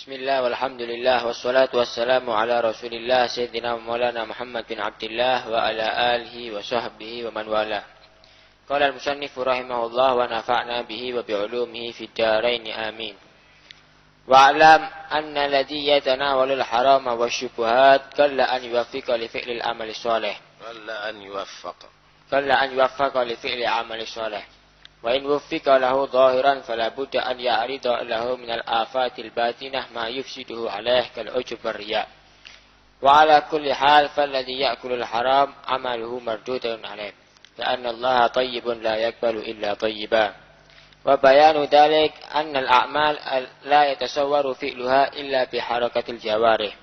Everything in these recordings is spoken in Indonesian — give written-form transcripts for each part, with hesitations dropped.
Bismillah walhamdulillah wassalatu wassalamu ala rasulillah sayyidina maulana Muhammad bin Abdullah wa ala alihi wa sahbihi wa man wala. Qala al-musannifu rahimahullah wa nafa'na bihi wa bi'ulumihi fid dharain amin. Wa'lam anna alladhi yatanawalu al-harama wasyubuhat kalla an yuwaffiqa li fi'li al-amali shalih. Kalla an yuwaffaqa li fi'li amali shalih. Wa in wuffiqa lahu zahiran fala budda an ya'rida lahu min al-afatil batinah ma yufsiduhu alayhi kal ujub war riya. Wa ala kulli hal falladhi ya'kulu al-haram amaluhu mardudun alayhi. La'anna Allah tayyibun la yaqbalu illa tayyiban. Wa bayanu dhalik anna al-a'mal la yatasawwaru fi'luha illa bi harakatil jawarih.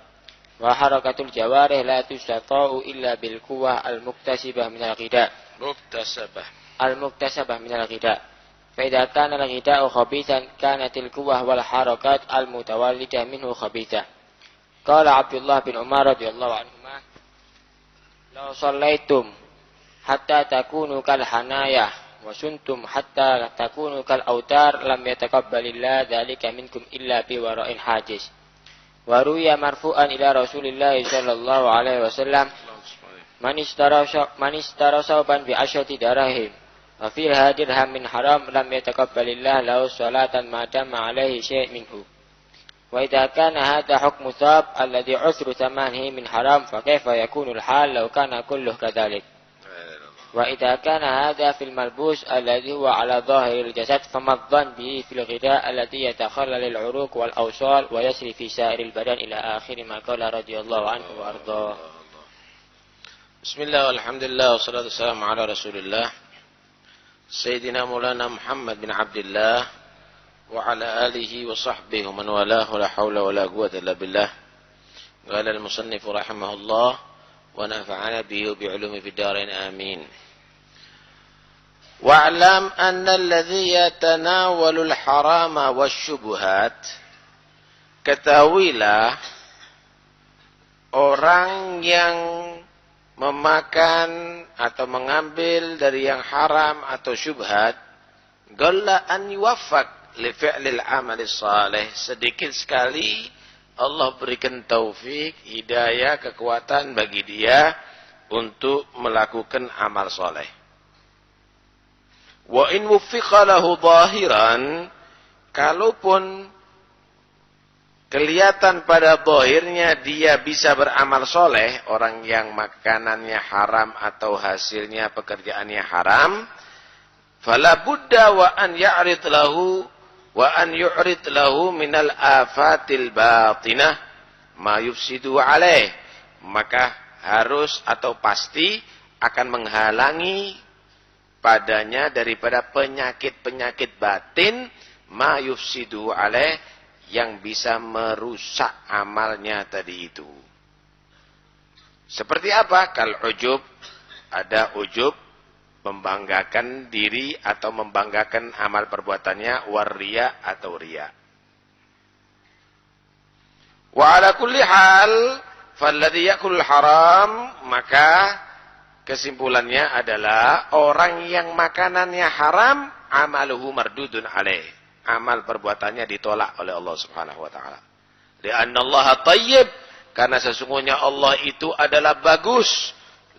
Wa harakatul jawarih la tustata'u illa bil quwwah al-muktasibah min al-ghida. المكتسبة من الغذاء فإذا كان الغذاء خبيثا كانت القوة والحركات المتولدة منه خبيثة. قال عبد الله بن عمر رضي الله عنهما لو صليتم حتى تكونوا كالحنايا وسنتم حتى تكونوا كالأوتار لم يتقبل الله ذلك منكم إلا بوراء حاجز. وروي مرفوعا إلى رسول الله صلى الله عليه وسلم من اشترى ثوبا بعشرة دراهم وفيها درهم من حرام لم يتقبل الله له صلاة ما دام عليه شيء منه. وإذا كان هذا حكم ثوب الذي عسر ثمنه من حرام فكيف يكون الحال لو كان كله كذلك. وإذا كان هذا في الملبوس الذي هو على ظاهر الجسد فما الظن به في الغذاء الذي يتخلل العروق والأوصال ويسري في سائر البدن إلى آخر ما قال رضي الله عنه وأرضاه. Bismillah walhamdulillah wassalatu wassalamu ala rasulillah Sayyidina Maulana Muhammad bin Abdullah wa ala alihi wa sahbihi wa man walah wa la hawla wa la quwwata illa billah. Qala al-musannif rahimahullah wa nafa'ana bihi wa bi'ulumi fid dharain amin. Wa'lam anna alladhi yatanawalu al-harama wasyubuhat, ketahuilah orang yang memakan atau mengambil dari yang haram atau syubhat, galla an yuwaffaq li fi'lil amali salih, sedikit sekali Allah berikan taufik, hidayah, kekuatan bagi dia untuk melakukan amal soleh. Wa in wuffiqa lahu zahiran, kalaupun kelihatan pada zahirnya dia bisa beramal soleh, orang yang makanannya haram atau hasilnya pekerjaannya haram, fala budda wa an ya'rid lahu minal afatil batinah ma yufsidu alaih, maka harus atau pasti akan menghalangi padanya daripada penyakit-penyakit batin ma yufsidu alaih, yang bisa merusak amalnya tadi itu. Seperti apa? Kal ujub, ada ujub, membanggakan diri atau membanggakan amal perbuatannya, war riya atau riya. Wa ala kulli hal falladhi yakulul haram, maka kesimpulannya adalah orang yang makanannya haram amaluhu mardudun alaih, amal perbuatannya ditolak oleh Allah Subhanahu wa taala. Li'anna Allah tayyib, karena sesungguhnya Allah itu adalah bagus.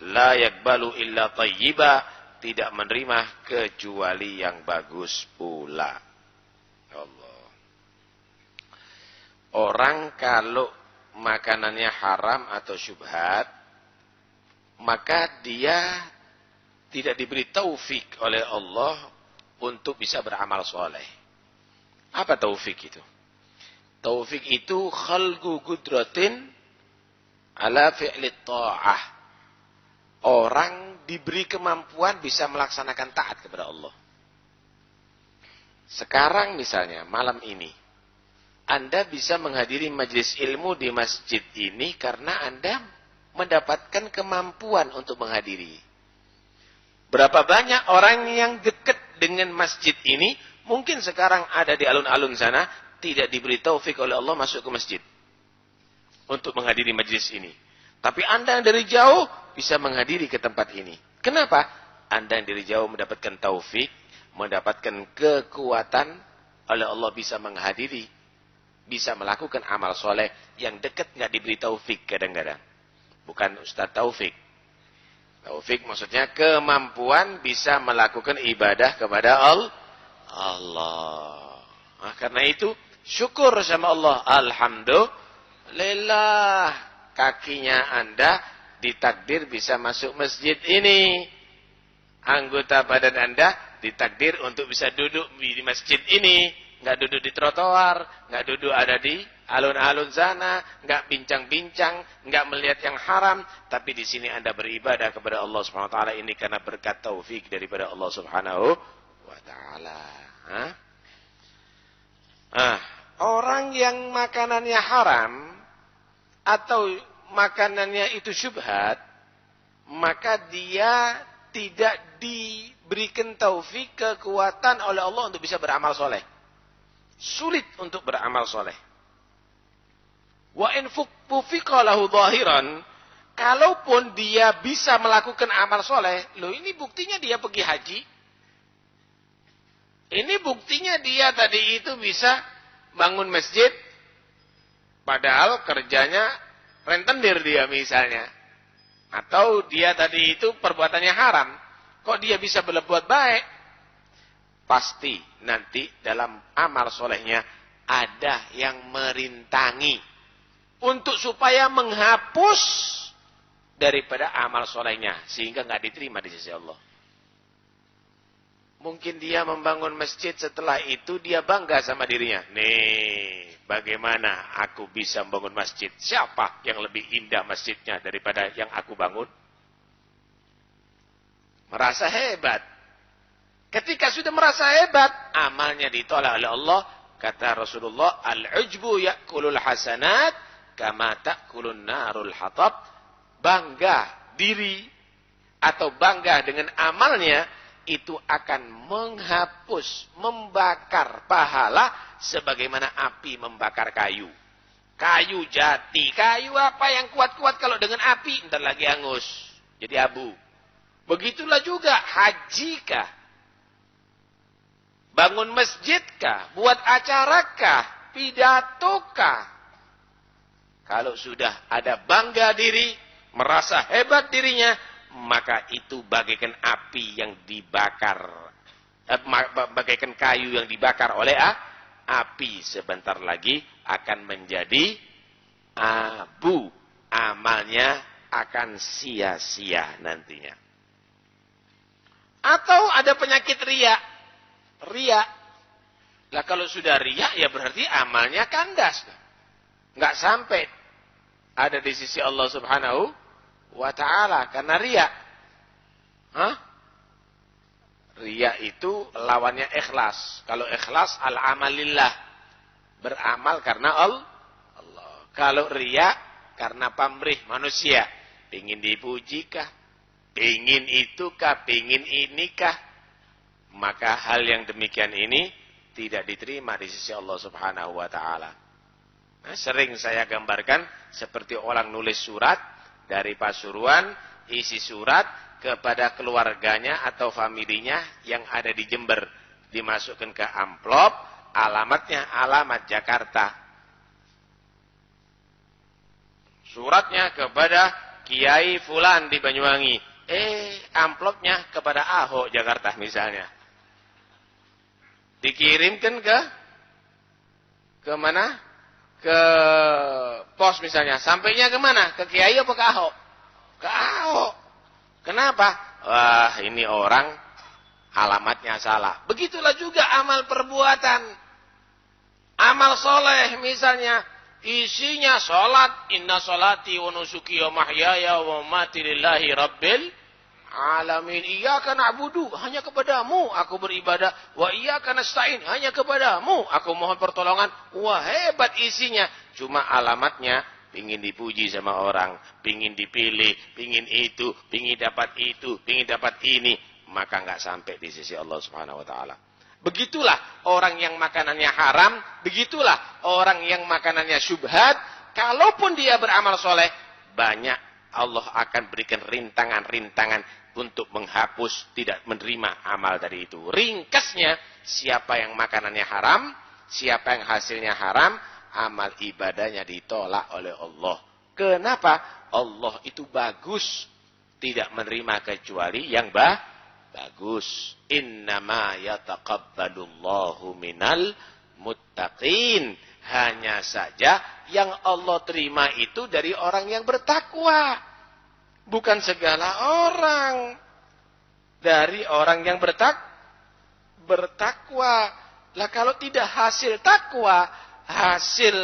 La yaqbalu illa tayyiba, tidak menerima kecuali yang bagus pula. Allah. Orang kalau makanannya haram atau syubhat, maka dia tidak diberi taufik oleh Allah untuk bisa beramal soleh. Apa taufik itu? Taufik itu khalqu qudratin ala fi'li ta'ah. Orang diberi kemampuan bisa melaksanakan taat kepada Allah. Sekarang misalnya malam ini Anda bisa menghadiri majelis ilmu di masjid ini karena Anda mendapatkan kemampuan untuk menghadiri. Berapa banyak orang yang dekat dengan masjid ini, mungkin sekarang ada di alun-alun sana, tidak diberi taufik oleh Allah masuk ke masjid untuk menghadiri majlis ini. Tapi Anda yang dari jauh bisa menghadiri ke tempat ini. Kenapa? Anda yang dari jauh mendapatkan taufik, mendapatkan kekuatan oleh Allah bisa menghadiri bisa melakukan amal soleh. Yang dekat nggak diberi taufik kadang-kadang. Bukan Ustaz Taufik. Taufik maksudnya kemampuan bisa melakukan ibadah kepada Allah. Nah, karena itu syukur sama Allah. Alhamdulillah. Kakinya Anda ditakdir bisa masuk masjid ini. Anggota badan Anda ditakdir untuk bisa duduk di masjid ini. Nggak duduk di trotoar. Nggak duduk ada di alun-alun sana. Nggak bincang-bincang. Nggak melihat yang haram. Tapi di sini Anda beribadah kepada Allah Subhanahu Wa Taala. Ini karena berkat taufik daripada Allah Subhanahu Wa Taala. Orang yang makanannya haram. Atau makanannya itu syubhat. Maka dia tidak diberikan taufik kekuatan oleh Allah untuk bisa beramal soleh. Sulit untuk beramal soleh. Wa in fufiqa lahu dhahiran, kalaupun dia bisa melakukan amal soleh, loh ini buktinya dia pergi haji. Ini buktinya dia tadi itu bisa bangun masjid, padahal kerjanya rentenir dia misalnya. Atau dia tadi itu perbuatannya haram. Kok dia bisa berbuat baik? Pasti nanti dalam amal solehnya ada yang merintangi. Untuk supaya menghapus daripada amal solehnya. Sehingga nggak diterima di sisi Allah. Mungkin dia membangun masjid, setelah itu dia bangga sama dirinya. Nih, bagaimana aku bisa membangun masjid? Siapa yang lebih indah masjidnya daripada yang aku bangun? Merasa hebat. Ketika sudah merasa hebat, amalnya ditolak oleh Allah. Kata Rasulullah, al-ujbu ya'kulul hasanat, kama ta'kulun narul hatab. Bangga diri atau bangga dengan amalnya, itu akan menghapus, membakar pahala sebagaimana api membakar kayu. Kayu jati, kayu apa yang kuat-kuat kalau dengan api, ntar lagi hangus, jadi abu. Begitulah juga hajikah, bangun masjidkah, buat acarakah, pidatokah. Kalau sudah ada bangga diri, merasa hebat dirinya, maka itu bagaikan api yang dibakar, bagaikan kayu yang dibakar oleh api. Sebentar lagi akan menjadi abu. Amalnya akan sia-sia nantinya. Atau ada penyakit riya. Riya. Lah kalau sudah riya, ya berarti amalnya kandas. Nggak sampai ada di sisi Allah Subhanahu wa ta'ala karena riya. Riya itu lawannya ikhlas. Kalau ikhlas al-amalillah, beramal karena Allah. Kalau riya karena pamrih manusia, pengin dipuji kah, pengin itu kah, pengin ini kah, maka hal yang demikian ini tidak diterima di sisi Allah Subhanahu wa ta'ala. Sering saya gambarkan seperti orang nulis surat dari Pasuruan, isi surat kepada keluarganya atau familinya yang ada di Jember. Dimasukkan ke amplop, alamatnya alamat Jakarta. Suratnya kepada Kiai Fulan di Banyuwangi. Amplopnya kepada Ahok Jakarta misalnya. Dikirimkan ke mana? Ke pos misalnya. Sampainya ke mana? Ke Kiai apa ke Ahok? Ke Ahok. Kenapa? Wah, ini orang alamatnya salah. Begitulah juga amal perbuatan. Amal soleh misalnya. Isinya sholat. Inna sholati wa nusuki wa mahyaya wa mamati lillahi rabbil alamin. Iyyaka na'budu, hanya kepadamu aku beribadah. Wa iyyaka nasta'in, hanya kepadamu aku mohon pertolongan. Wah, hebat isinya. Cuma alamatnya pingin dipuji sama orang, pingin dipilih, pingin itu, pingin dapat itu, pingin dapat ini, maka enggak sampai di sisi Allah Subhanahu wa taala. Begitulah orang yang makanannya haram, begitulah orang yang makanannya syubhat, kalaupun dia beramal soleh, banyak Allah akan berikan rintangan-rintangan untuk menghapus, tidak menerima amal dari itu. Ringkasnya, siapa yang makanannya haram, siapa yang hasilnya haram, amal ibadahnya ditolak oleh Allah. Kenapa? Allah itu bagus. Tidak menerima kecuali yang bagus. Innama yataqabbalullahu minal muttaqin. Hanya saja yang Allah terima itu dari orang yang bertakwa. Bukan segala orang. Dari orang yang bertakwa. Lah kalau tidak hasil takwa, hasil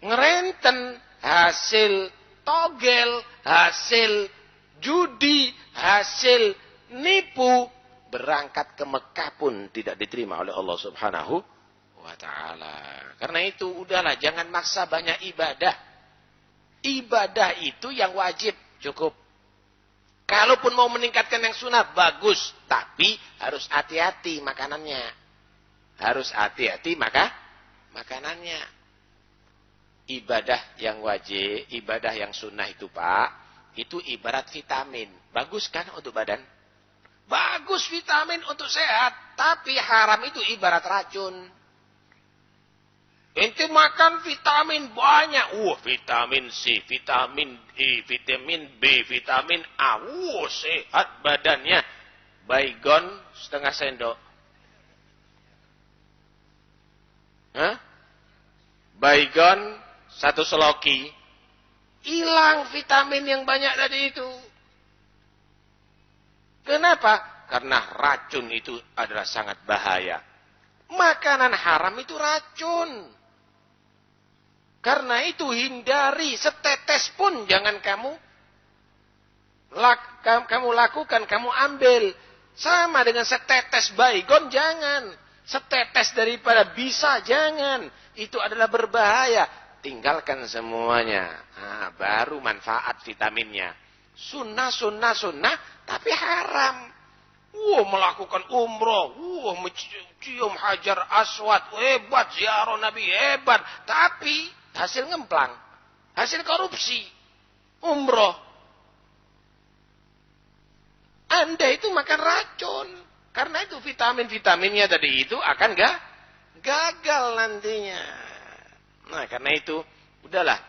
ngerenten, hasil togel, hasil judi, hasil nipu, berangkat ke Mekah pun tidak diterima oleh Allah Subhanahu wa ta'ala. Karena itu udahlah, jangan maksa banyak ibadah. Ibadah itu yang wajib, cukup. Kalaupun mau meningkatkan yang sunnah, bagus. Tapi harus hati-hati makanannya. Harus hati-hati makanannya. Ibadah yang wajib, ibadah yang sunnah itu Pak, itu ibarat vitamin. Bagus kan untuk badan? Bagus vitamin untuk sehat. Tapi haram itu ibarat racun. Ente makan vitamin banyak. Vitamin C, vitamin E, vitamin B, vitamin A. Sehat badannya. Baygon setengah sendok. Baygon satu seloki. Hilang vitamin yang banyak tadi itu. Kenapa? Karena racun itu adalah sangat bahaya. Makanan haram itu racun. Karena itu hindari, setetes pun jangan kamu lakukan, kamu ambil. Sama dengan setetes baygon, jangan. Setetes daripada bisa, jangan. Itu adalah berbahaya. Tinggalkan semuanya. Baru manfaat vitaminnya. Sunnah, tapi haram. Melakukan umroh. Mencium hajar aswad. Hebat, ziarah Nabi, hebat. Tapi hasil ngemplang. Hasil korupsi. Umroh. Anda itu makan racun. Karena itu vitamin-vitaminnya tadi itu akan gagal nantinya. Nah karena itu, udahlah.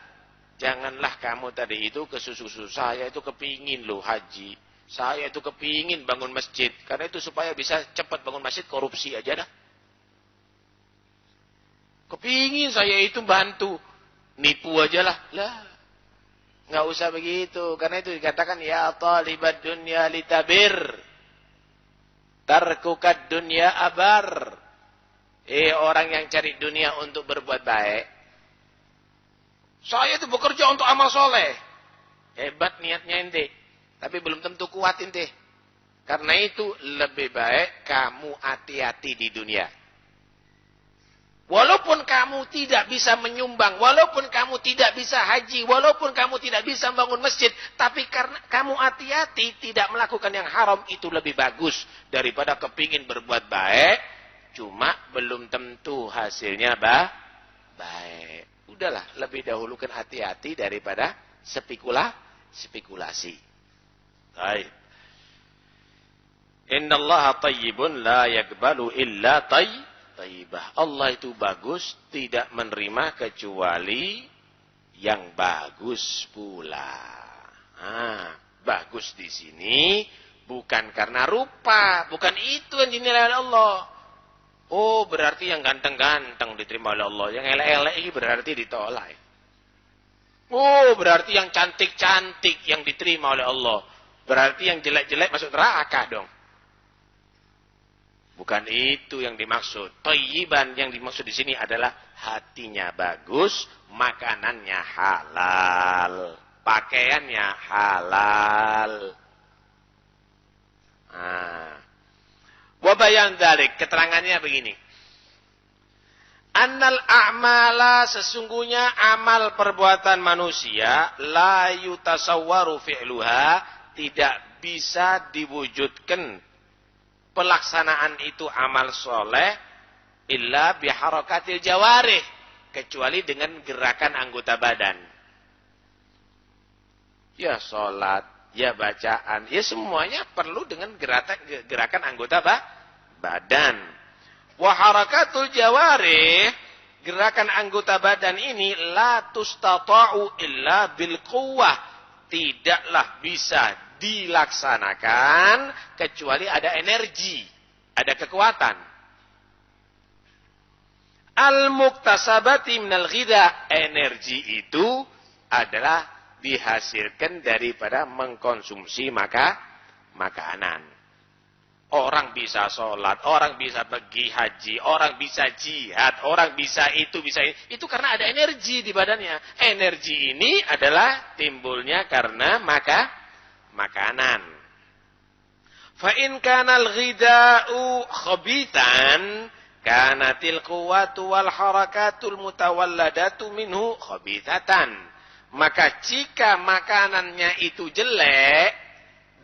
Janganlah kamu tadi itu kesusu. Saya itu kepingin loh haji. Saya itu kepingin bangun masjid. Karena itu supaya bisa cepat bangun masjid, korupsi aja dah. Kepingin saya itu bantu. Nipu aja lah. Nggak usah begitu. Karena itu dikatakan, ya talibad dunya litabir. Tarkukad dunya abar. Orang yang cari dunia untuk berbuat baik. Saya itu bekerja untuk amal soleh. Hebat niatnya ente. Tapi belum tentu kuat ente. Karena itu lebih baik kamu hati-hati di dunia. Walaupun kamu tidak bisa menyumbang, walaupun kamu tidak bisa haji, walaupun kamu tidak bisa bangun masjid, tapi karena kamu hati-hati tidak melakukan yang haram, itu lebih bagus daripada kepingin berbuat baik, cuma belum tentu hasilnya baik. Udahlah, lebih dahulukan hati-hati daripada spekulasi. Baik. Innallaha tayyibun la yaqbalu illa tayyibah. Allah itu bagus, tidak menerima kecuali yang bagus pula. Bagus di sini bukan karena rupa, bukan itu yang dinilai oleh Allah. Berarti yang ganteng-ganteng diterima oleh Allah, yang elek-elek ini berarti ditolak. Berarti yang cantik-cantik yang diterima oleh Allah. Berarti yang jelek-jelek masuk neraka dong. Bukan itu yang dimaksud. Thayyiban yang dimaksud di sini adalah hatinya bagus, makanannya halal, pakaiannya halal. Wa bayan dzalik, keterangannya begini. Annal a'mala, sesungguhnya amal perbuatan manusia la yutasawwaru fi'luha, tidak bisa diwujudkan pelaksanaan itu amal soleh illa biharakatil jawarih, kecuali dengan gerakan anggota badan. Ya sholat, ya bacaan, ya semuanya perlu dengan gerakan anggota badan. Wa harakatul jawarih, gerakan anggota badan ini la tustata'u illa bil quwwah, tidaklah bisa dilaksanakan kecuali ada energi, ada kekuatan. Al-muktasabati minal ghidha, energi itu adalah dihasilkan daripada mengkonsumsi makanan. Orang bisa sholat, orang bisa pergi haji, orang bisa jihad, orang bisa itu, bisa ini. Itu karena ada energi di badannya. Energi ini adalah timbulnya karena makanan. Fa in kana al-ghidha'u khabithan, kanatil quwwatu wal harakatul mutawalladatu minhu khabithatan. Maka jika makanannya itu jelek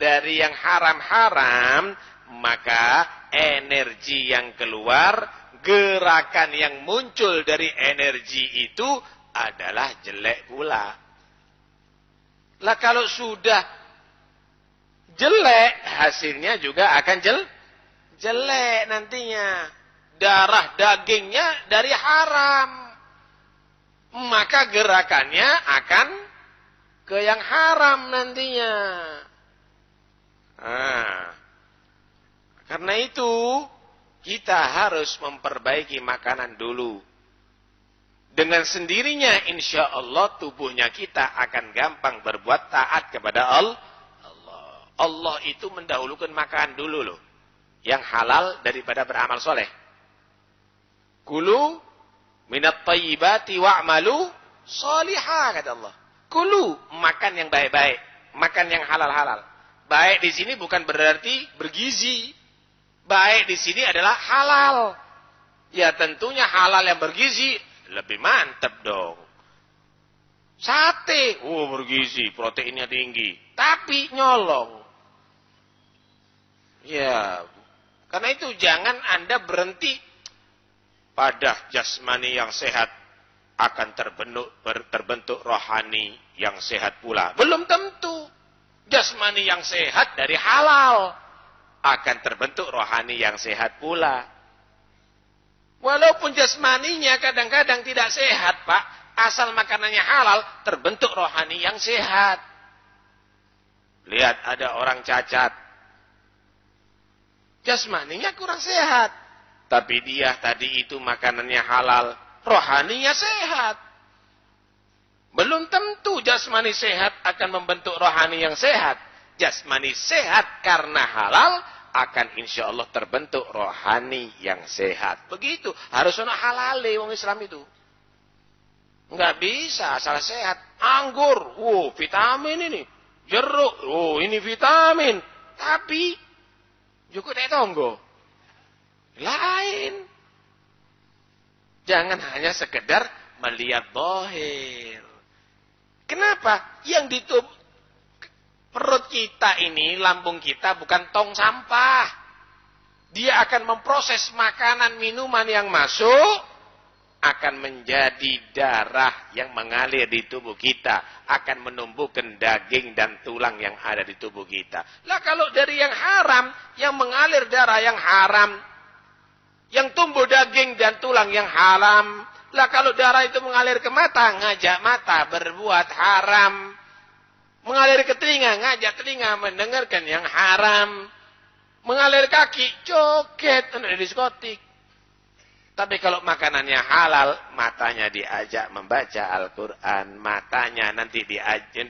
dari yang haram-haram, maka energi yang keluar, gerakan yang muncul dari energi itu adalah jelek pula. Lah kalau sudah jelek, hasilnya juga akan jelek nantinya. Darah dagingnya dari haram. Maka gerakannya akan ke yang haram nantinya. Karena itu, kita harus memperbaiki makanan dulu. Dengan sendirinya, insya Allah tubuhnya kita akan gampang berbuat taat kepada Allah. Allah itu mendahulukan makan dulu loh. Yang halal daripada beramal soleh. Kulu minat tayyibati wa'malu solihah, kata Allah. Kulu, makan yang baik-baik. Makan yang halal-halal. Baik di sini bukan berarti bergizi. Baik di sini adalah halal. Ya tentunya halal yang bergizi lebih mantap dong. Sate, bergizi, proteinnya tinggi, tapi nyolong. Ya, karena itu jangan Anda berhenti pada jasmani yang sehat akan terbentuk rohani yang sehat pula. Belum tentu. Jasmani yang sehat dari halal akan terbentuk rohani yang sehat pula. Walaupun jasmaninya kadang-kadang tidak sehat, Pak, asal makanannya halal, terbentuk rohani yang sehat. Lihat ada orang cacat. Jasmaninya kurang sehat, tapi dia tadi itu makanannya halal, rohaninya sehat. Belum tentu jasmani sehat akan membentuk rohani yang sehat. Jasmani sehat karena halal akan insya Allah terbentuk rohani yang sehat. Begitu. Harus ada halale wong Islam itu. Enggak bisa asal sehat. Anggur, vitamin ini. Jeruk, ini vitamin. Tapi juga tak tonggo. Lain. Jangan hanya sekedar melihat zahir. Kenapa? Yang di perut kita ini, lambung kita bukan tong sampah. Dia akan memproses makanan, minuman yang masuk, akan menjadi darah yang mengalir di tubuh kita. Akan menumbuhkan daging dan tulang yang ada di tubuh kita. Lah kalau dari yang haram, yang mengalir darah yang haram, yang tumbuh daging dan tulang yang haram, lah kalau darah itu mengalir ke mata, ngajak mata berbuat haram. Mengalir ke telinga, ngajak telinga mendengarkan yang haram. Mengalir kaki, joget di diskotik. Tapi kalau makanannya halal, matanya diajak membaca Al-Quran. Matanya nanti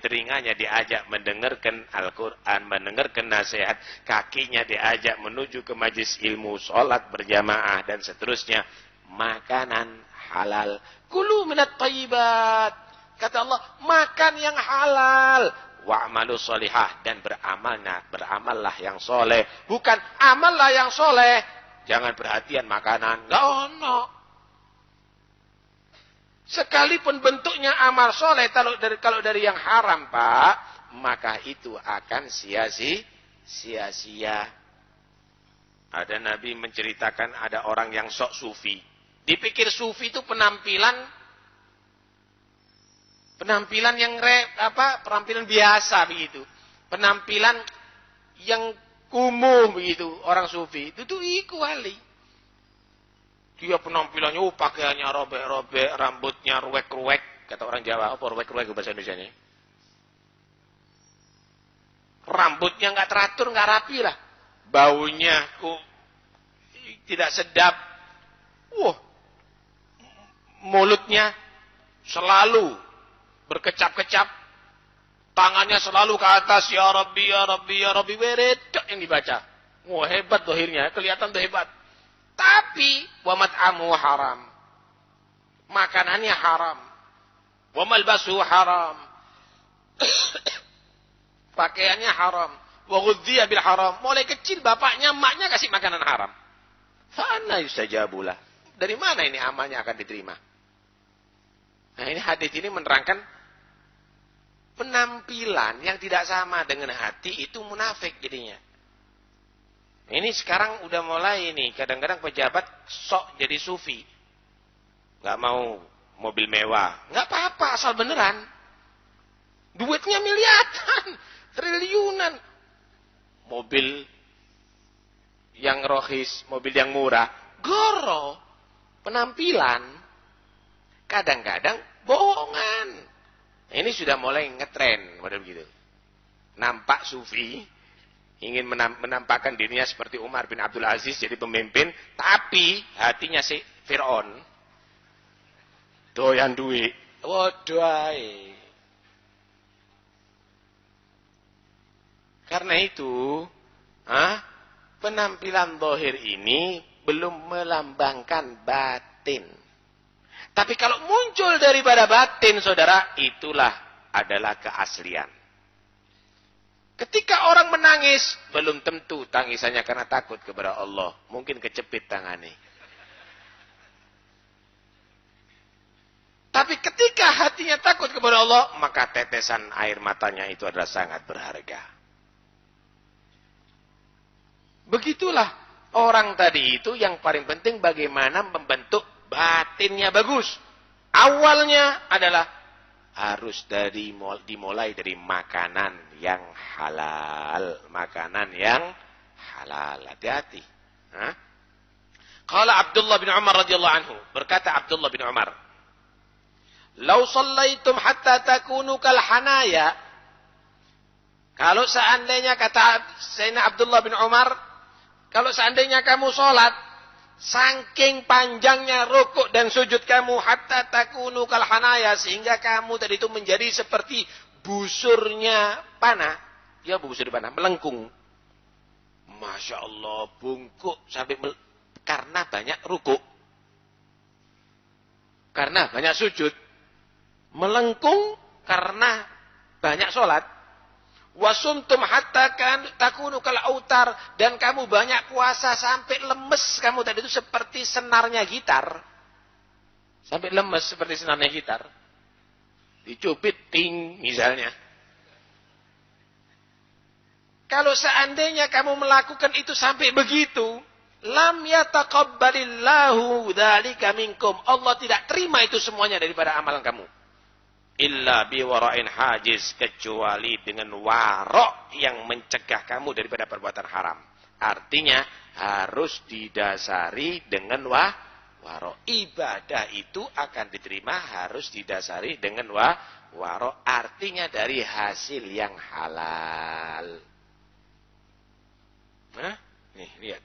telinganya diajak mendengarkan Al-Quran, mendengarkan nasihat. Kakinya diajak menuju ke majlis ilmu, sholat berjamaah, dan seterusnya. Makanan halal. Kulu minat thayyibat. Kata Allah, makan yang halal. Wa'malu sholihah. Dan beramallah yang soleh. Bukan amallah yang soleh. Jangan perhatian makanan. Nggak ono. Sekalipun bentuknya amal soleh. Kalau dari yang haram, Pak. Maka itu akan sia-sia. Ada Nabi menceritakan ada orang yang sok sufi. Dipikir sufi itu penampilan yang penampilan biasa begitu. Penampilan yang kumuh begitu orang sufi. Itu wali. Dia penampilannya, pakaiannya robek-robek, rambutnya ruwek-ruwek. Kata orang Jawa, apa ruwek-ruwek bahasa Indonesianya? Rambutnya nggak teratur, nggak rapi lah. Baunya tidak sedap. Mulutnya selalu berkecap-kecap. Tangannya selalu ke atas. Ya Rabbi, ya Rabbi, ya Rabbi. Weredek yang dibaca. Hebat dohirnya. Kelihatan tuh hebat. Tapi, wa mat'amu haram. Makanannya haram. Wa malbasu haram. Pakaiannya haram. Wa ghudhiya bil haram. Mulai kecil bapaknya, emaknya kasih makanan haram. Fa'anna yustajabulah. Dari mana ini amalnya akan diterima? Nah, ini hadis ini menerangkan penampilan yang tidak sama dengan hati itu munafik jadinya. Ini sekarang udah mulai ini, kadang-kadang pejabat sok jadi sufi. Nggak mau mobil mewah. Nggak apa-apa, asal beneran. Duitnya miliaran, triliunan. Mobil yang rohis, mobil yang murah. Goro, penampilan. Kadang-kadang bohongan. Ini sudah mulai ngetren, model begitu. Nampak sufi. Ingin menampakkan dirinya seperti Umar bin Abdul Aziz jadi pemimpin, tapi hatinya si Fir'aun. Doyan duit. Waduh. Karena itu, penampilan zahir ini belum melambangkan batin. Tapi kalau muncul daripada batin, saudara, itulah adalah keaslian. Ketika orang menangis, belum tentu tangisannya karena takut kepada Allah. Mungkin kecepit tangannya. Tapi ketika hatinya takut kepada Allah, maka tetesan air matanya itu adalah sangat berharga. Begitulah orang tadi itu yang paling penting bagaimana membentuk batinnya bagus. Awalnya adalah harus dimulai dari makanan yang halal. Makanan yang halal. Hati-hati. Qala Abdullah bin Umar radhiyallahu anhu. Berkata Abdullah bin Umar. Lau sallaitum hatta takunu kal hanaya. Kalau seandainya, kata Sayyidina Abdullah bin Umar, kalau seandainya kamu sholat, saking panjangnya rukuk dan sujud kamu, hatta takunu kal hanaya, sehingga kamu tadi itu menjadi seperti busurnya panah. Ya, busur panah, melengkung. Masya Allah, bungkuk sampai karena banyak rukuk. Karena banyak sujud. Melengkung karena banyak sholat. Wasumtum hatta takunu kal autar, dan kamu banyak puasa sampai lemes kamu tadi itu seperti senarnya gitar. Sampai lemes seperti senarnya gitar. Dicupit ting misalnya. Kalau seandainya kamu melakukan itu sampai begitu, lam yataqabbalillahu dzalika minkum. Allah tidak terima itu semuanya daripada amalan kamu. Illa biwara'in hajiz, kecuali dengan warok yang mencegah kamu daripada perbuatan haram. Artinya harus didasari dengan warok. Ibadah itu akan diterima harus didasari dengan warok. Artinya dari hasil yang halal. Nih lihat.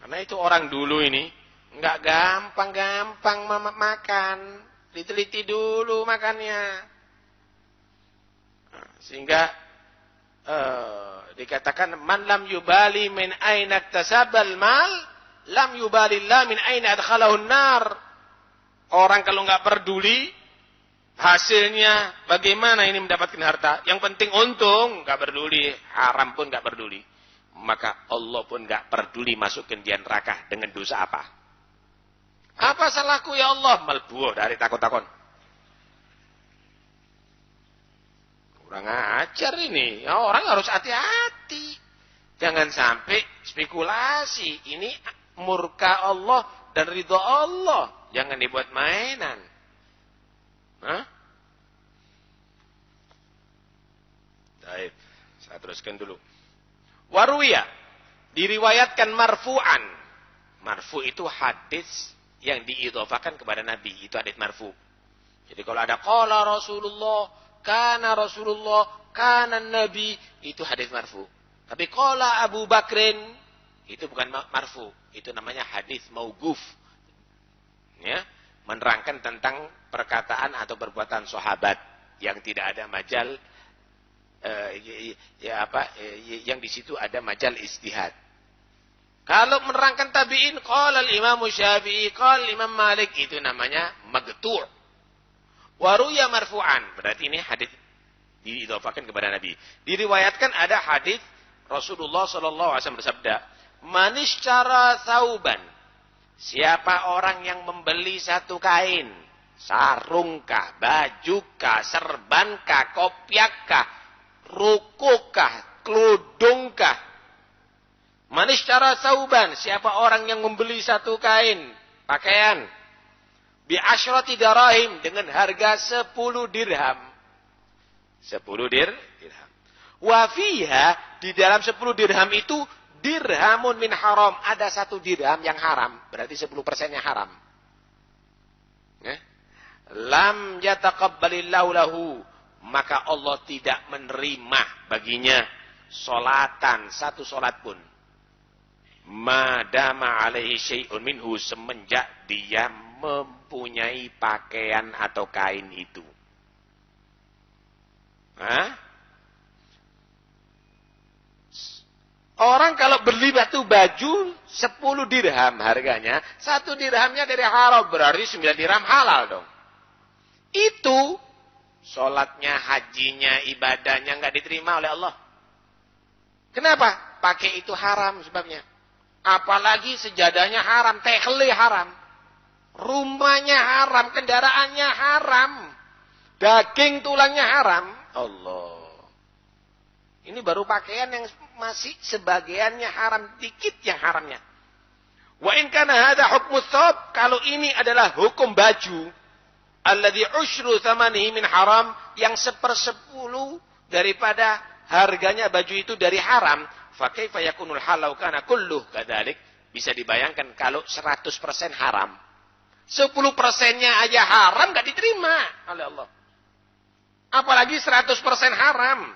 Karena itu orang dulu ini nggak gampang-gampang makan. Diteliti dulu makannya. Sehingga dikatakan man lam yubali min aina iktasabal mal, lam yubalillah min aina adkhalahu an-nar. Orang kalau enggak peduli hasilnya bagaimana ini mendapatkan harta, yang penting untung, enggak peduli, haram pun enggak peduli. Maka Allah pun enggak peduli masukin dia neraka dengan dosa apa. Apa salahku ya Allah? Malbuh dari takut-takut. Kurang ajar ini. Ya, orang harus hati-hati. Jangan sampai spekulasi. Ini murka Allah dan ridha Allah. Jangan dibuat mainan. Baik, saya teruskan dulu. Waruya, diriwayatkan marfu'an. Marfu itu hadis yang diidhofakan kepada Nabi. Itu hadis marfu. Jadi kalau ada qala Rasulullah, kana Nabi, itu hadis marfu. Tapi qala Abu Bakrin, itu bukan marfu. Itu namanya hadis mauquf. Ya, menerangkan tentang perkataan atau perbuatan sahabat yang tidak ada majal yang di situ ada majal ijtihad. Kalau menerangkan tabi'in, qala al-Imam Syafi'i, qala Imam Malik, itu namanya magtu'. Wa ruya marfu'an, berarti ini hadis diidhofakan kepada Nabi. Diriwayatkan ada hadis Rasulullah sallallahu alaihi wasallam bersabda, "Man ishtara thauban." Siapa orang yang membeli satu kain, sarungkah, bajukah, serbankah, kopyakkah, rukukah, keludungkah. Man ishtara thauban, siapa orang yang membeli satu kain, pakaian, bi asyrati darahim, dengan harga 10 dirham. 10 dirham. Wa fiha, di dalam 10 dirham itu dirhamun min haram, ada 1 dirham yang haram, berarti 10%-nya haram. Lam yataqabbalillahu lahu, maka Allah tidak menerima baginya solatan, 1 solat pun. Madama alaihi syai'un minhu, semenjak dia mempunyai pakaian atau kain itu. Orang kalau beli baju 10 dirham harganya, 1 dirhamnya dari haram, berarti 9 dirham halal dong. Itu sholatnya, hajinya, ibadahnya nggak diterima oleh Allah. Kenapa? Pakai itu haram sebabnya. Apalagi sejadahnya haram, tekhle haram, rumahnya haram, kendaraannya haram, daging tulangnya haram. Allah. Ini baru pakaian yang masih sebagiannya haram, dikit yang haramnya. Wa in kana hadha hukmu thawb, kalau ini adalah hukum baju, alladhi ushru thamanihi min haram, yang 1/10 daripada harganya baju itu dari haram, fa kaifa yakunul halau kana kulluh kadzalik, bisa dibayangkan kalau 100% haram. 10%-nya aja haram enggak diterima oleh Allah. Apalagi 100% haram.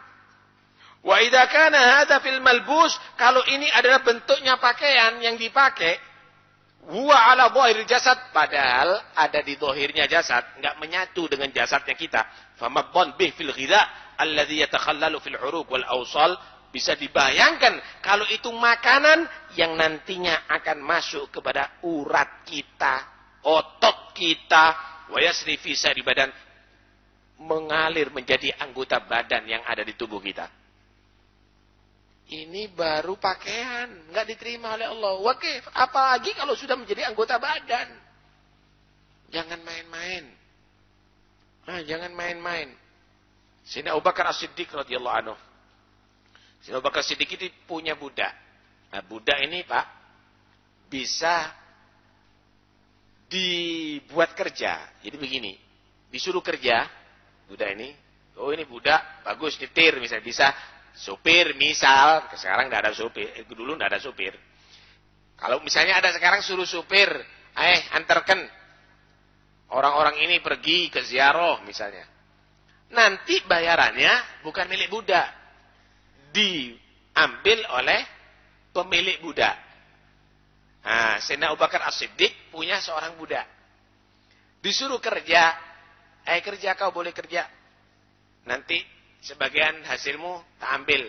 Wa idza kana hadza fil malbus, kalau ini adalah bentuknya pakaian yang dipakai, huwa ala dhahiril jasad, padahal ada di dhahirnya jasad, enggak menyatu dengan jasadnya kita. Famadhan bih fil ghidha alladhi yatakhallalu fil uruq wal awsal, bisa dibayangkan kalau itu makanan yang nantinya akan masuk kepada urat kita, otot kita, wa yasri fi sari badan, mengalir menjadi anggota badan yang ada di tubuh kita. Ini baru pakaian, enggak diterima oleh Allah. Wakif, apalagi kalau sudah menjadi anggota badan. Jangan main-main. Jangan main-main. Sayyidina Abu Bakar As-Siddiq radhiyallahu anhu. Sayyidina Abu Bakar As-Siddiq itu punya budak. Nah, budak ini, Pak, bisa dibuat kerja. Jadi begini, disuruh kerja, budak ini. Oh, ini budak, bagus, nyetir misalnya, bisa supir misal, sekarang enggak ada supir, dulu enggak ada supir. Kalau misalnya ada sekarang suruh supir, antarkan orang-orang ini pergi ke ziarah misalnya. Nanti bayarannya bukan milik budak, diambil oleh pemilik budak. Nah, Sayyidina Abu Bakar As-Siddiq punya seorang budak. Disuruh kerja, kerja, kau boleh kerja. Nanti sebagian hasilmu tak ambil.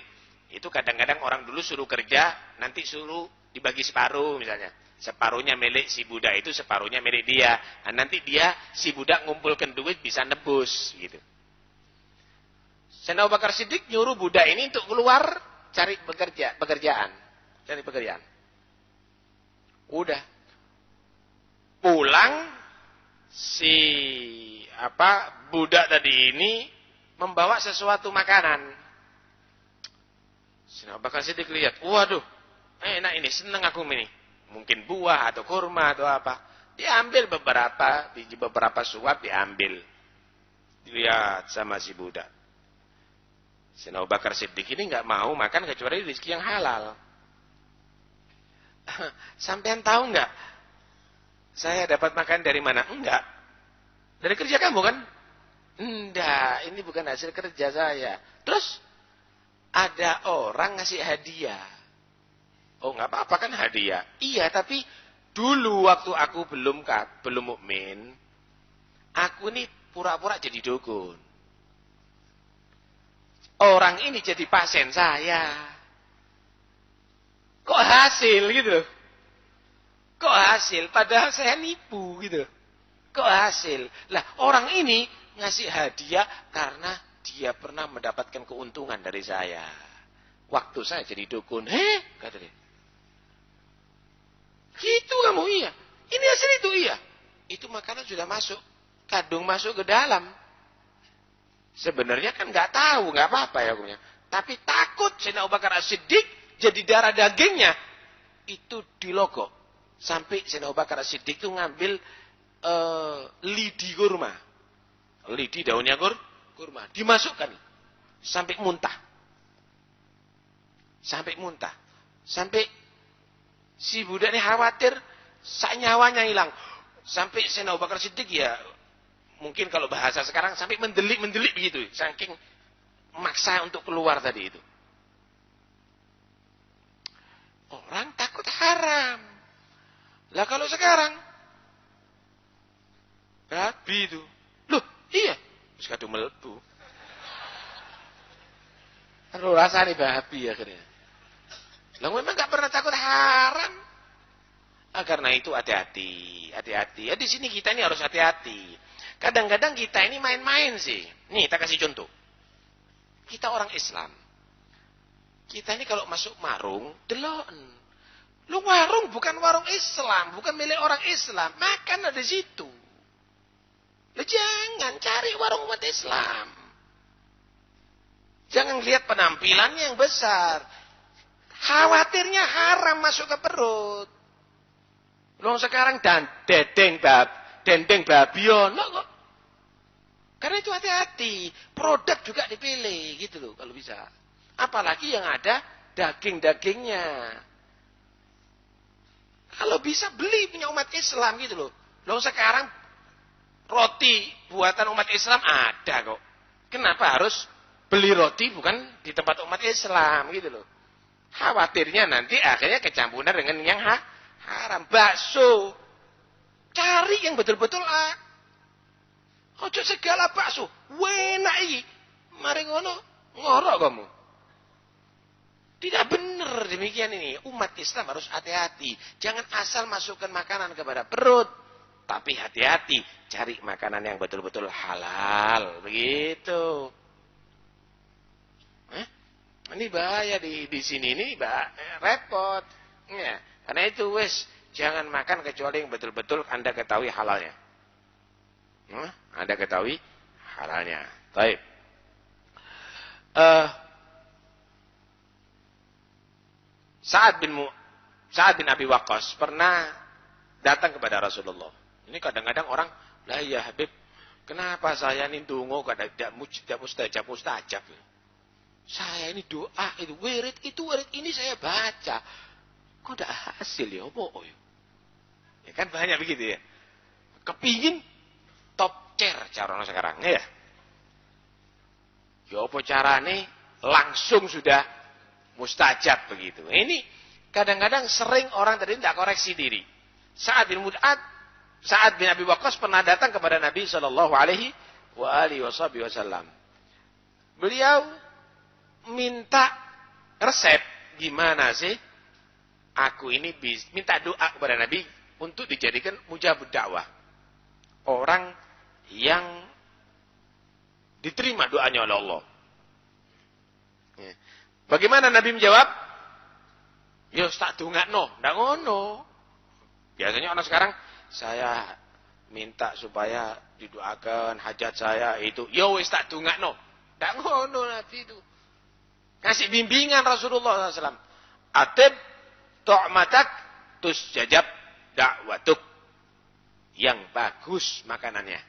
Itu kadang-kadang orang dulu suruh kerja, nanti suruh dibagi separuh misalnya. Separuhnya milik si budak itu, separuhnya milik dia. Nah, nanti dia, si budak ngumpulkan duit bisa nebus gitu. Sayyidina Abu Bakar Siddiq nyuruh budak ini untuk keluar cari pekerjaan. Udah. Pulang si budak tadi ini membawa sesuatu makanan. Sayyidina Abu Bakar Siddiq lihat, waduh, enak ini, senang aku ini. Mungkin buah atau kurma atau apa. Diambil beberapa suap diambil. Dilihat sama si budak. Sayyidina Abu Bakar Siddiq ini enggak mau makan kecuali rezeki yang halal. Sampean tahu enggak? Saya dapat makan dari mana? Enggak. Dari kerja kamu kan? Enggak, ini bukan hasil kerja saya. Terus ada orang ngasih hadiah. Oh, enggak apa-apa kan hadiah. Iya, tapi dulu waktu aku belum mukmin, aku ini pura-pura jadi dukun. Orang ini jadi pasien saya. Kok hasil gitu? Kok hasil? Padahal saya nipu gitu. Kok hasil? Lah orang ini ngasih hadiah karena dia pernah mendapatkan keuntungan dari saya. Waktu saya jadi dukun. Kata dia. Gitu kamu, iya. Ini hasil itu, iya. Itu makanan sudah masuk. Kadung masuk ke dalam. Sebenarnya kan nggak tahu, nggak apa-apa ya hukumnya. Tapi takut Sayyidina Abu Bakar As-Siddiq jadi darah dagingnya. Itu dilogok. Sampai Sayyidina Abu Bakar As-Siddiq itu ngambil lidi kurma. Lidi daunnya kurma. Dimasukkan. Sampai muntah. Sampai muntah. Sampai si budak ini khawatir sak nyawanya hilang. Sampai Sayyidina Abu Bakar Siddiq ya, mungkin kalau bahasa sekarang sampai mendelik begitu. Saking maksa untuk keluar tadi itu. Orang takut haram. Lah kalau sekarang babi itu. Loh, iya. Terus kadung melebu. Terus rasanya babi akhirnya. Lah memang enggak pernah takut haram. Karena itu hati-hati. Ya di sini kita ini harus hati-hati. Kadang-kadang kita ini main-main sih. Nih, kita kasih contoh. Kita orang Islam. Kita ini kalau masuk warung, deloken. Lu warung bukan warung Islam, bukan milik orang Islam. Makan ada di situ. Lu jangan cari warung umat Islam. Jangan lihat penampilannya yang besar. Khawatirnya haram masuk ke perut. Lu sekarang dendeng babi ono kok. Karena itu hati-hati. Produk juga dipilih gitu loh kalau bisa. Apalagi yang ada daging-dagingnya. Kalau bisa beli punya umat Islam gitu loh. Loh sekarang roti buatan umat Islam ada kok. Kenapa harus beli roti bukan di tempat umat Islam gitu loh. Khawatirnya nanti akhirnya kecampuran dengan yang haram. Bakso. Cari yang betul-betul ojo segala bakso. Enak iki. Mari ngono ngorok kamu. Tidak benar demikian ini. Umat Islam harus hati-hati. Jangan asal masukkan makanan kepada perut. Tapi hati-hati. Cari makanan yang betul-betul halal. Begitu. Ini bahaya di sini. Ini repot. Ya. Karena itu jangan makan kecuali yang betul-betul Anda ketahui halalnya. Anda ketahui halalnya. Baik. Sa'ad bin Abi Waqqas pernah datang kepada Rasulullah. Ini kadang-kadang orang, lah ya Habib, kenapa saya ini dungo tidak mustajab. Saya ini doa itu wirid ini saya baca. Kok tidak hasil ya? Apa ya? Ya kan banyak begitu ya. Kepingin top chair cara orang sekarang ya. Ya apa carane langsung sudah mustajab begitu. Ini kadang-kadang sering orang tadi tidak koreksi diri. Sa'ad bin Abi Waqqas pernah datang kepada Nabi sallallahu alaihi wasallam. Beliau minta resep gimana sih aku ini minta doa kepada Nabi untuk dijadikan mujabud dakwah. Orang yang diterima doanya oleh Allah. Bagaimana Nabi menjawab? Ya tak dongakno, ndak ngono. Biasanya orang sekarang saya minta supaya didoakan hajat saya itu. Ya wis tak dongakno. Ndak ngono Nabi itu. Kasih bimbingan Rasulullah SAW. Atib tu'matak tusjajab da'watuk. Yang bagus makanannya.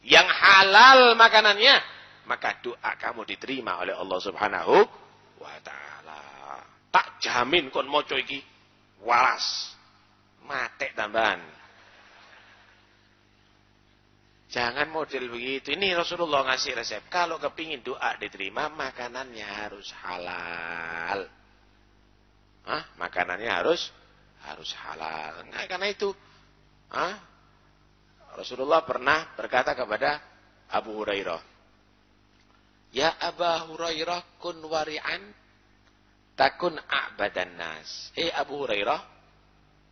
Yang halal makanannya. Maka doa kamu diterima oleh Allah Subhanahu wa ta'ala. Tak jamin kon moco iki waras, mate tambahan. Jangan model begitu. Ini Rasulullah ngasih resep. Kalau kepingin doa diterima, makanannya harus halal. Makanannya harus halal. Nah, karena itu, Rasulullah pernah berkata kepada Abu Hurairah, "Ya Aba Hurairah, kun wari'an, takun a'badan nas." Abu Hurairah,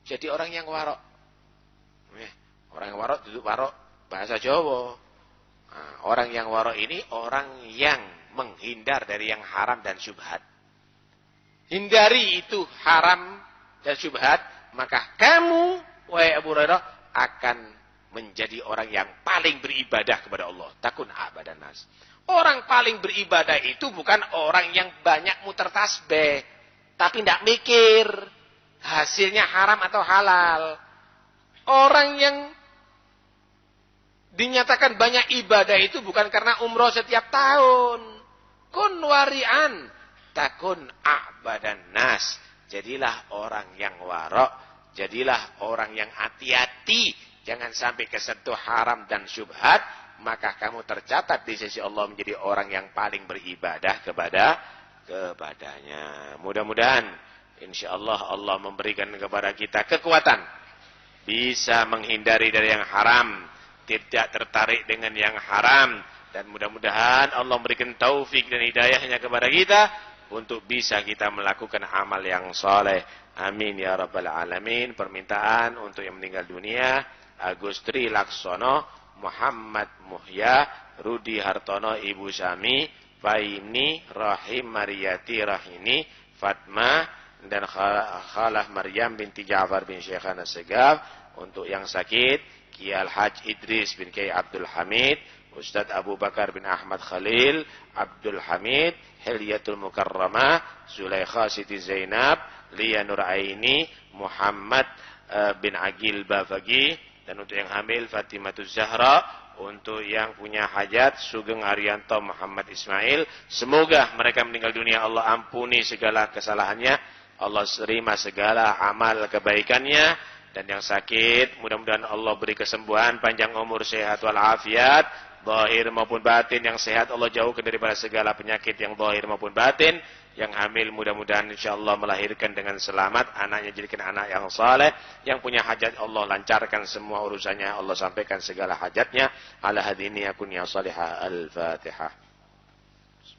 jadi orang yang warok. Orang yang warok, duduk warok. Bahasa Jawa. Orang yang warok ini orang yang menghindar dari yang haram dan syubhat. Hindari itu haram dan syubhat, maka kamu, wahai Abu Hurairah, akan menjadi orang yang paling beribadah kepada Allah. Takun a'badan nas. Orang paling beribadah itu bukan orang yang banyak muter tasbih, tapi tidak mikir hasilnya haram atau halal. Orang yang dinyatakan banyak ibadah itu bukan karena umroh setiap tahun. Kun wari'an, takun a'badan nas. Jadilah orang yang warok, jadilah orang yang hati-hati. Jangan sampai kesentuh haram dan syubhat, maka kamu tercatat di sisi Allah menjadi orang yang paling beribadah kepadanya. Mudah-mudahan insyaallah Allah memberikan kepada kita kekuatan bisa menghindari dari yang haram, tidak tertarik dengan yang haram, dan mudah-mudahan Allah memberikan taufik dan hidayahnya kepada kita untuk bisa kita melakukan amal yang soleh. Amin ya rabbal alamin. Permintaan untuk yang meninggal dunia: Agustri Laksono, Muhammad Muhya, Rudi Hartono, Ibu Sami, Faini, Rahim Mariyati Rahini, Fatma, dan Khalah Maryam binti Ja'far bin Syekhana Segaf. Untuk yang sakit, Kiai Al-Haj Idris bin Kiai Abdul Hamid, Ustadz Abu Bakar bin Ahmad Khalil, Abdul Hamid, Hilyatul Mukarramah, Zulaikha Siti Zainab, Lia Nur Aini, Muhammad bin Agil Bafagi, dan untuk yang hamil Fatimatul Zahra, untuk yang punya hajat Sugeng Arianto Muhammad Ismail. Semoga mereka meninggal dunia Allah ampuni segala kesalahannya, Allah terima segala amal kebaikannya. Dan yang sakit, mudah-mudahan Allah beri kesembuhan, panjang umur, sehat walafiat, zahir maupun batin. Yang sehat Allah jauhkan daripada segala penyakit yang zahir maupun batin. Yang hamil mudah-mudahan insyaallah melahirkan dengan selamat, anaknya jadikan anak yang saleh. Yang punya hajat Allah lancarkan semua urusannya, Allah sampaikan segala hajatnya. Ala hadini yakun ya salihah. Al-Fatihah.